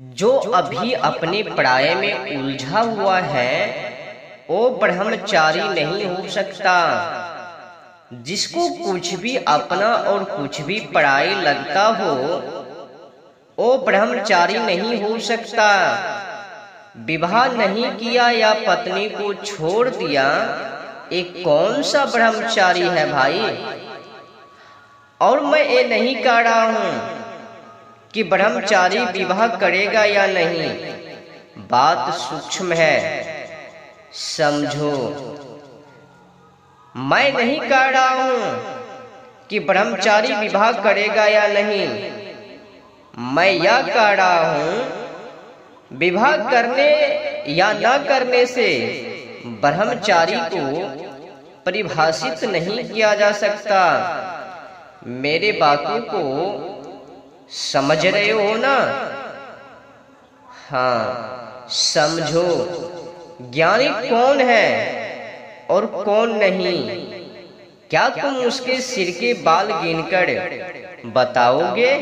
जो अभी अपने पढ़ाई में उलझा हुआ है वो ब्रह्मचारी नहीं हो सकता। जिसको कुछ भी अपना और कुछ भी पढ़ाई लगता हो वो ब्रह्मचारी नहीं हो सकता। विवाह नहीं किया या पत्नी को छोड़ दिया, एक कौन सा ब्रह्मचारी है भाई। और मैं ये नहीं कह रहा हूं कि ब्रह्मचारी विवाह करेगा या नहीं, बात सूक्ष्म है, समझो। मैं नहीं कह रहा हूं कि ब्रह्मचारी विवाह करेगा या नहीं, मैं यह कह रहा हूं विवाह करने या न करने से ब्रह्मचारी को परिभाषित नहीं किया जा सकता। मेरे बातों को समझ रहे हो ना? हाँ, समझो। ज्ञानी कौन है और कौन नहीं, क्या तुम उसके सिर के बाल गिनकर बताओगे?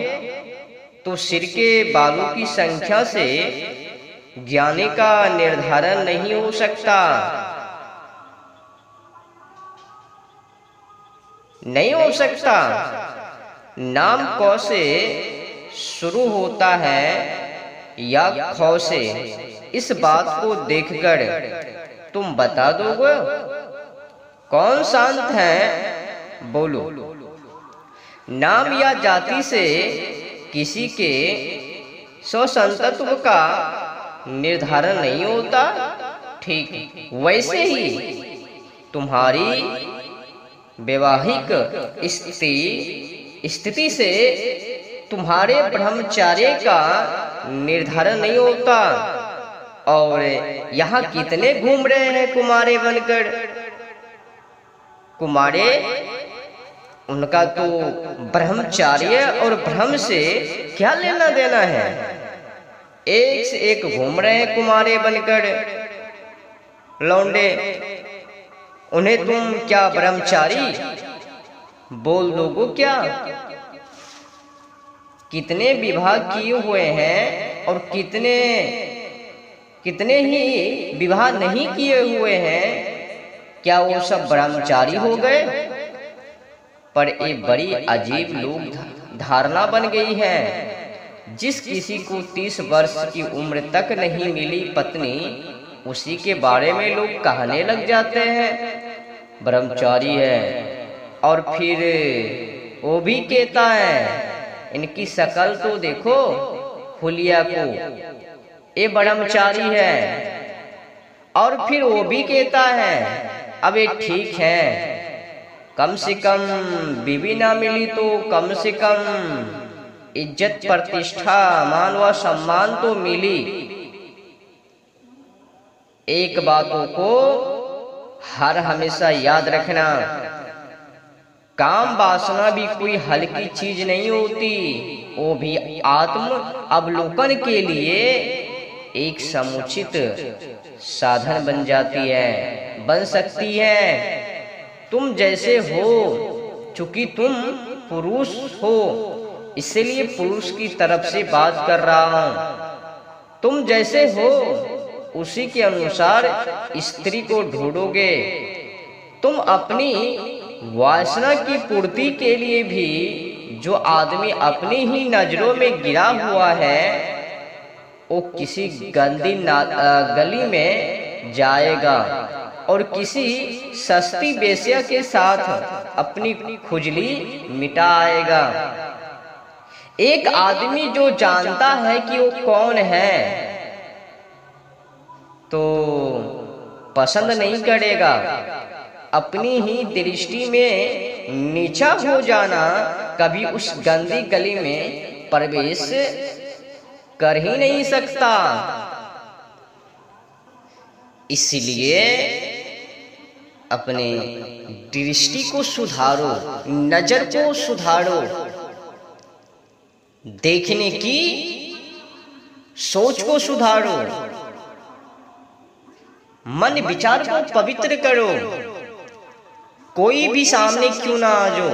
तो सिर के बालों की संख्या से ज्ञानी का निर्धारण नहीं हो सकता। नहीं हो सकता। नाम क से शुरू होता है या ख से, इस बात को देखकर तुम बता दोगे? कौन शांत है, बोलो। नाम या जाति से किसी के स्वसंतत्व का निर्धारण नहीं होता। ठीक वैसे ही तुम्हारी वैवाहिक स्थिति से तुम्हारे ब्रह्मचार्य का निर्धारण नहीं होता। और यहाँ कितने घूम रहे हैं कुमारे बनकर। कुमारे, उनका तो ब्रह्मचार्य और ब्रह्म से क्या लेना देना है। एक से एक घूम रहे हैं कुमारे बनकर लौंडे। उन्हें तुम क्या ब्रह्मचारी बोल दोगे क्या? कितने विवाह किए हुए हैं और कितने ही विवाह नहीं किए हुए हैं, क्या वो सब ब्रह्मचारी हो गए? पर ये बड़ी अजीब लोग धारणा बन गई है। जिस किसी को 30 वर्ष की उम्र तक नहीं मिली पत्नी, उसी के बारे में लोग कहने लग जाते हैं ब्रह्मचारी है। और फिर वो भी कहता है, इनकी शकल तो देखो, हुलिया को, ये ब्रह्मचारी है। और फिर वो भी कहता है, अब ये ठीक है, कम से कम बीवी ना मिली तो कम से कम इज्जत, प्रतिष्ठा, मान व सम्मान तो मिली। एक बातों को हर हमेशा याद रखना, काम वासना भी कोई हल्की चीज नहीं होती। वो भी आत्म अवलोकन के लिए एक समुचित साधन बन जाती है, बन सकती है। तुम जैसे हो, चूंकि तुम पुरुष हो इसलिए पुरुष की तरफ से बात कर रहा हूं। तुम जैसे हो उसी के अनुसार स्त्री को ढूंढोगे। तुम अपनी वासना की पूर्ति के लिए भी जो आदमी अपनी ही नजरों में गिरा हुआ है, वो किसी गंदी गली में जाएगा और किसी सस्ती बेश्या के साथ अपनी खुजली मिटाएगा। एक आदमी जो जानता है कि वो कौन है तो पसंद नहीं करेगा। अपनी ही दृष्टि में नीचा हो जाना, कभी उस गंदी गली में प्रवेश कर ही नहीं सकता। इसलिए अपने दृष्टि को सुधारो, नजर को सुधारो, देखने की सोच को सुधारो, मन विचार को पवित्र करो। कोई भी सामने क्यों ना आ जाओ,